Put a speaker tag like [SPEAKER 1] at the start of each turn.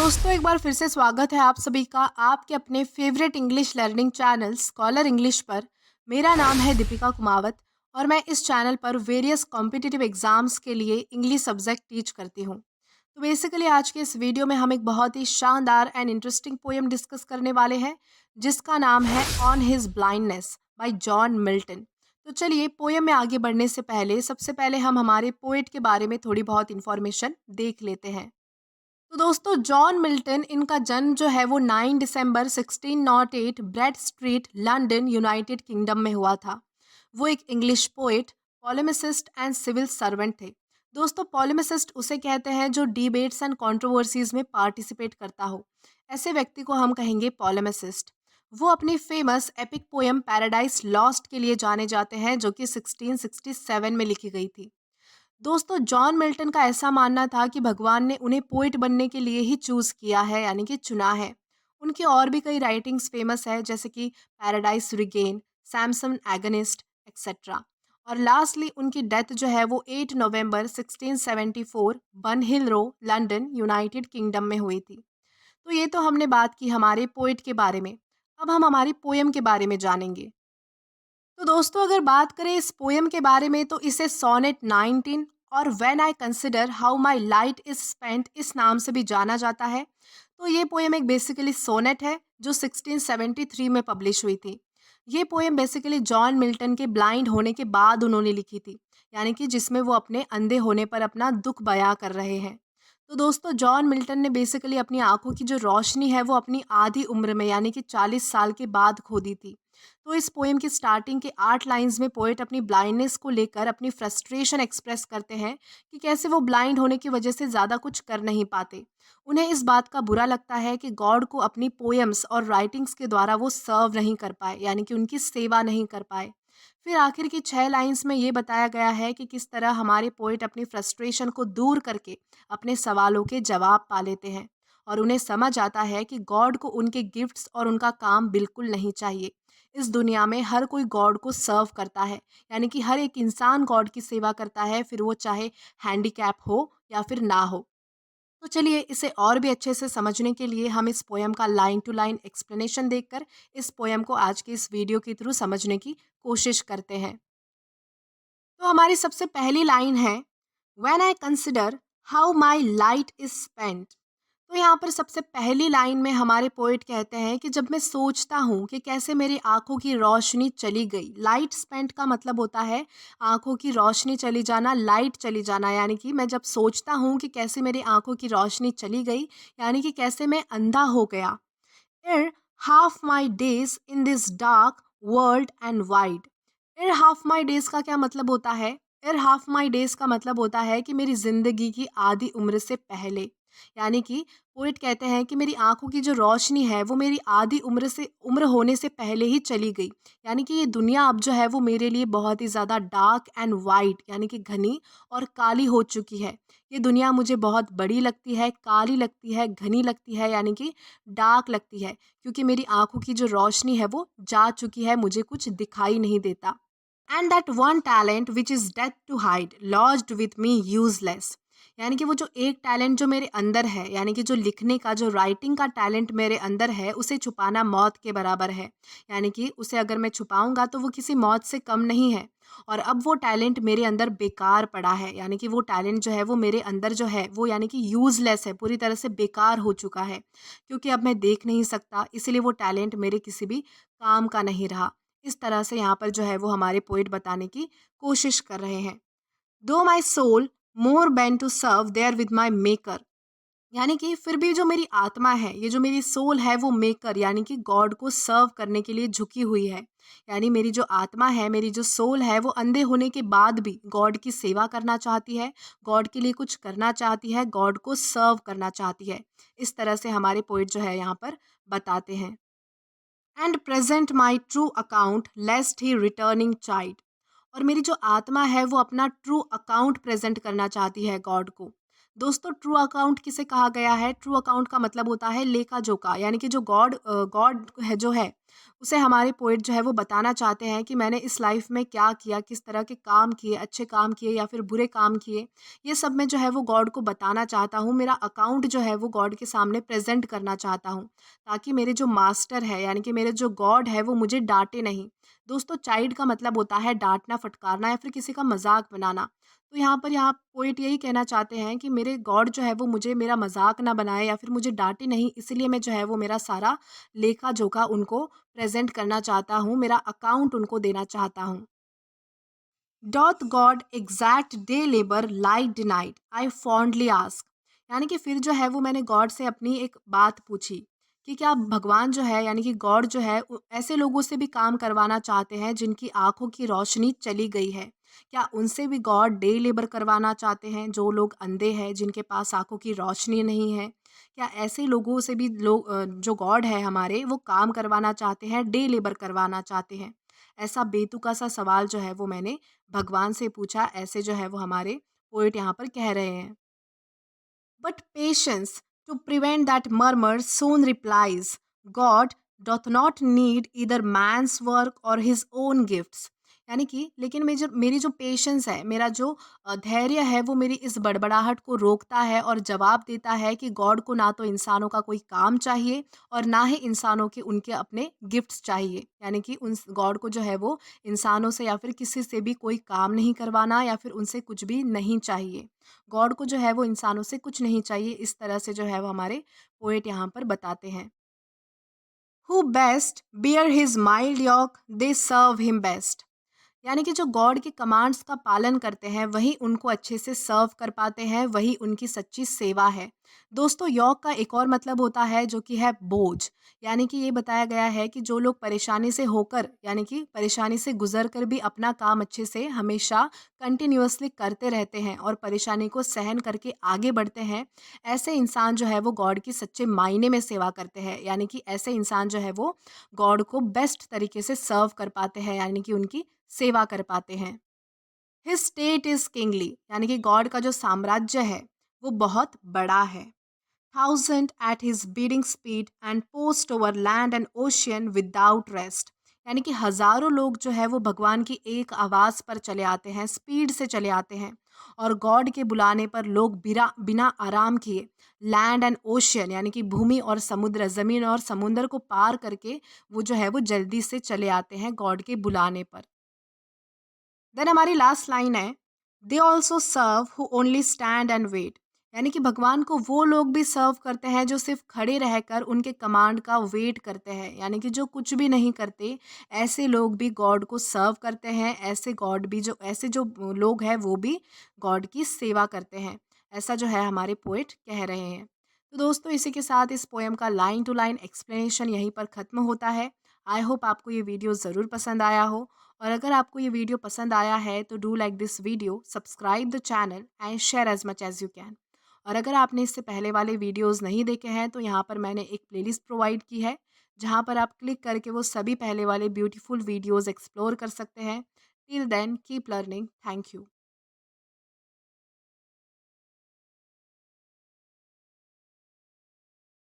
[SPEAKER 1] दोस्तों, एक बार फिर से स्वागत है आप सभी का आपके अपने favourite English learning channel scholar English पर। मेरा नाम है दीपिका कुमावत और मैं इस चैनल पर वेरियस कॉम्पिटिटिव एग्जाम्स के लिए इंग्लिश सब्जेक्ट टीच करती हूँ। तो बेसिकली आज के इस वीडियो में हम एक बहुत ही शानदार एंड इंटरेस्टिंग पोएम डिस्कस करने वाले हैं, जिसका नाम है on his blindness bye John Milton. तो चलिए, पोएम में आगे बढ़ने से पहले सबसे पहले हम हमारे पोएट के बारे में थोड़ी बहुत इन्फॉर्मेशन देख लेते हैं। तो दोस्तों, जॉन मिल्टन, इनका जन्म जो है वो 9 दिसंबर 1608 Bread Street, London, United Kingdom में हुआ था। वो एक English poet, polemicist and civil servant थे। दोस्तों, पॉलेमिसिस्ट उसे कहते हैं जो डिबेट्स एंड कंट्रोवर्सीज में पार्टिसिपेट करता हो। ऐसे व्यक्ति को हम कहेंगे पॉलेमिसिस्ट। वो अपनी famous epic poem paradise lost के लिए जाने जाते हैं, जो कि 1667 में लिखी गई थी। दोस्तों, जॉन मिल्टन का ऐसा मानना था कि भगवान ने उन्हें पोइट बनने के लिए ही चूज़ किया है, यानी कि चुना है। उनकी और भी कई राइटिंग्स फेमस है, जैसे कि paradise regain, Samson agonist, etcetera. और लास्टली उनकी डेथ जो है वो 8 नवंबर 1674 बन हिल रो, लंदन, यूनाइटेड किंगडम में हुई थी। तो ये तो हमने बात की हमारे पोइट के बारे में। अब हम हमारी पोएम के बारे में जानेंगे। तो दोस्तों, अगर बात करें इस पोएम के बारे में, तो इसे सोनेट 19 और when I consider how my light is spent इस नाम से भी जाना जाता है। तो ये पोएम एक बेसिकली सोनेट है जो 1673 में पब्लिश हुई थी। ये पोएम बेसिकली जॉन मिल्टन के ब्लाइंड होने के बाद उन्होंने लिखी थी, यानी कि जिसमें वो अपने अंधे होने पर अपना दुख बयां कर रहे हैं। तो दोस्तों, जॉन मिल्टन ने बेसिकली अपनी आंखों की जो रोशनी है वो अपनी आधी उम्र में, यानी कि 40 साल के बाद खो दी थी। तो इस पोएम की स्टार्टिंग के 8 लाइंस में पोएट अपनी ब्लाइंडनेस को लेकर अपनी फ्रस्ट्रेशन एक्सप्रेस करते हैं कि कैसे वो ब्लाइंड होने की वजह से ज़्यादा कुछ कर नहीं पाते। उन्हें इस बात का बुरा लगता है कि गॉड को अपनी पोएम्स और राइटिंग्स के द्वारा वो सर्व नहीं कर पाए, यानी कि उनकी सेवा नहीं कर पाए। फिर आखिर की 6 लाइंस में ये बताया गया है कि किस तरह हमारे पोएट अपनी फ्रस्ट्रेशन को दूर करके अपने सवालों के जवाब पा लेते हैं, और उन्हें समझ आता है कि गॉड को उनके गिफ्ट्स और उनका काम बिल्कुल नहीं चाहिए। इस दुनिया में हर कोई गॉड को सर्व करता है, यानी कि हर एक इंसान गॉड की सेवा करता है, फिर वो चाहे हैंडीकैप हो या फिर ना हो। तो चलिए, इसे और भी अच्छे से समझने के लिए हम इस पोएम का लाइन टू लाइन एक्सप्लेनेशन देखकर इस पोएम को आज के इस वीडियो के थ्रू समझने की कोशिश करते हैं। तो हमारी सबसे पहली लाइन है, when I consider how my light is spent. तो यहाँ पर सबसे पहली लाइन में हमारे पोएट कहते हैं कि जब मैं सोचता हूँ कि कैसे मेरी आंखों की रोशनी चली गई। लाइट स्पेंट का मतलब होता है आंखों की रोशनी चली जाना, लाइट चली जाना, यानी कि मैं जब सोचता हूँ कि कैसे मेरी आंखों की रोशनी चली गई, यानी कि कैसे मैं अंधा हो गया। एर half my days in this dark world and wide. एर हाफ माई डेज का क्या मतलब होता है? एर हाफ माई डेज का मतलब होता है कि मेरी जिंदगी की आधी उम्र से पहले, यानी कि पोइट कहते हैं कि मेरी आंखों की जो रोशनी है वो मेरी आधी उम्र होने से पहले ही चली गई। यानी कि ये दुनिया अब जो है वो मेरे लिए बहुत ही ज़्यादा डार्क एंड वाइट, यानी कि घनी और काली हो चुकी है। ये दुनिया मुझे बहुत बड़ी लगती है, काली लगती है, घनी लगती है, यानी कि डार्क लगती है, क्योंकि मेरी आंखों की जो रोशनी है वो जा चुकी है, मुझे कुछ दिखाई नहीं देता। And that one talent which is death to hide lodged with me useless. यानी कि वो जो एक टैलेंट जो मेरे अंदर है, यानी कि जो लिखने का, जो राइटिंग का टैलेंट मेरे अंदर है, उसे छुपाना मौत के बराबर है। यानी कि उसे अगर मैं छुपाऊंगा तो वो किसी मौत से कम नहीं है। और अब वो टैलेंट मेरे अंदर बेकार पड़ा है, यानी कि वो टैलेंट जो है वो मेरे अंदर जो है वो, यानी कि यूजलेस है, पूरी तरह से बेकार हो चुका है, क्योंकि अब मैं देख नहीं सकता, इसीलिए वो टैलेंट मेरे किसी भी काम का नहीं रहा। इस तरह से यहाँ पर जो है वो हमारे पोइट बताने की कोशिश कर रहे हैं। Though my soul more bent to serve there with my Maker. यानी कि फिर भी जो मेरी आत्मा है, ये जो मेरी सोल है वो मेकर, यानी कि गॉड को सर्व करने के लिए झुकी हुई है। यानी मेरी जो आत्मा है, मेरी जो सोल है, वो अंधे होने के बाद भी गॉड की सेवा करना चाहती है, गॉड के लिए कुछ करना चाहती है, गॉड को सर्व करना चाहती है। इस तरह से हमारे पोइट जो है यहाँ पर बताते हैं। And present my true account lest he returning chide. और मेरी जो आत्मा है वो अपना ट्रू अकाउंट प्रेजेंट करना चाहती है गॉड को। दोस्तों, ट्रू अकाउंट किसे कहा गया है? ट्रू अकाउंट का मतलब होता है लेखा जोखा, यानी कि जो गॉड है जो है उसे हमारे पोएट जो है वो बताना चाहते हैं कि मैंने इस लाइफ में क्या किया, किस तरह के काम किए, अच्छे काम किए या फिर बुरे काम किए। ये सब मैं जो है वो गॉड को बताना चाहता हूँ, मेरा अकाउंट जो है वो गॉड के सामने प्रेज़ेंट करना चाहता हूँ, ताकि मेरे जो मास्टर है यानी कि मेरे जो गॉड है वो मुझे डाँटे नहीं। दोस्तों, चाइल्ड का मतलब होता है डाँटना, फटकारना या फिर किसी का मज़ाक बनाना। तो यहाँ पोएट यही कहना चाहते हैं कि मेरे गॉड जो है वो मुझे मेरा मज़ाक ना बनाए या फिर मुझे डाँटे नहीं, इसलिए मैं जो है वो मेरा सारा लेखा-जोखा उनको प्रेज़ेंट करना चाहता हूँ, मेरा अकाउंट उनको देना चाहता हूँ। Doth God exact day labour light denied I fondly ask, यानी कि फिर जो है वो मैंने गॉड से अपनी एक बात पूछी कि क्या भगवान जो है यानी कि गॉड जो है ऐसे लोगों से भी काम करवाना चाहते हैं जिनकी आंखों की रोशनी चली गई है। क्या उनसे भी गॉड डे लेबर करवाना चाहते हैं, जो लोग अंधे हैं, जिनके पास आंखों की रोशनी नहीं है? क्या ऐसे लोगों से भी लोग जो गॉड है हमारे, वो काम करवाना चाहते हैं, डे लेबर करवाना चाहते हैं? ऐसा बेतुका सा सवाल जो है वो मैंने भगवान से पूछा, ऐसे जो है वो हमारे पोएट यहाँ पर कह रहे हैं। But patience to prevent that murmur soon replies, God doth not need either man's work or his own gifts। यानी कि लेकिन मेरी जो पेशेंस है, मेरा जो धैर्य है, वो मेरी इस बड़बड़ाहट को रोकता है और जवाब देता है कि गॉड को ना तो इंसानों का कोई काम चाहिए और ना ही इंसानों के उनके अपने गिफ्ट्स चाहिए। यानी कि उन गॉड को जो है वो इंसानों से या फिर किसी से भी कोई काम नहीं करवाना या फिर उनसे कुछ भी नहीं चाहिए। गॉड को जो है वो इंसानों से कुछ नहीं चाहिए, इस तरह से जो है वो हमारे पोएट यहाँ पर बताते हैं। Who best bear his mild yoke they serve him best, यानी कि जो गॉड के कमांड्स का पालन करते हैं वही उनको अच्छे से सर्व कर पाते हैं, वही उनकी सच्ची सेवा है। दोस्तों, योग का एक और मतलब होता है जो कि है बोझ। यानी कि ये बताया गया है कि जो लोग परेशानी से होकर यानी कि परेशानी से गुजर कर भी अपना काम अच्छे से हमेशा कंटिन्यूअसली करते रहते हैं और परेशानी को सहन करके आगे बढ़ते हैं, ऐसे इंसान जो है वो गॉड की सच्चे मायने में सेवा करते हैं। यानी कि ऐसे इंसान जो है वो गॉड को बेस्ट तरीके से सर्व कर पाते हैं, यानी कि उनकी सेवा कर पाते हैं। हिज स्टेट इज किंगली, यानी कि गॉड का जो साम्राज्य है वो बहुत बड़ा है। Thousand at his bidding speed and post over land and ocean without rest, यानी कि हजारों लोग जो है वो भगवान की एक आवाज़ पर चले आते हैं, स्पीड से चले आते हैं और गॉड के बुलाने पर लोग बिना बिना आराम किए लैंड एंड ओशियन, यानी कि भूमि और समुद्र, ज़मीन और समुद्र को पार करके वो जो है वो जल्दी से चले आते हैं गॉड के बुलाने पर। देन हमारी लास्ट लाइन है, they also serve who only stand and wait, यानी कि भगवान को वो लोग भी सर्व करते हैं जो सिर्फ खड़े रहकर उनके कमांड का वेट करते हैं, यानी कि जो कुछ भी नहीं करते, ऐसे लोग भी गॉड को सर्व करते हैं। ऐसे जो लोग हैं वो भी गॉड की सेवा करते हैं। ऐसा जो है हमारे पोएट कह रहे हैं। तो दोस्तों, इसी के साथ इस पोएम का लाइन टू लाइन एक्सप्लेनेशन यहीं पर ख़त्म होता है। आई होप आपको ये वीडियो ज़रूर पसंद आया हो, और अगर आपको ये वीडियो पसंद आया है तो do like this video, subscribe the channel and share as much as you can. और अगर आपने इससे पहले वाले वीडियोस नहीं देखे हैं तो यहाँ पर मैंने एक प्लेलिस्ट प्रोवाइड की है, जहाँ पर आप क्लिक करके वो सभी पहले वाले ब्यूटीफुल वीडियोस एक्सप्लोर कर सकते हैं। Till then keep learning. Thank you.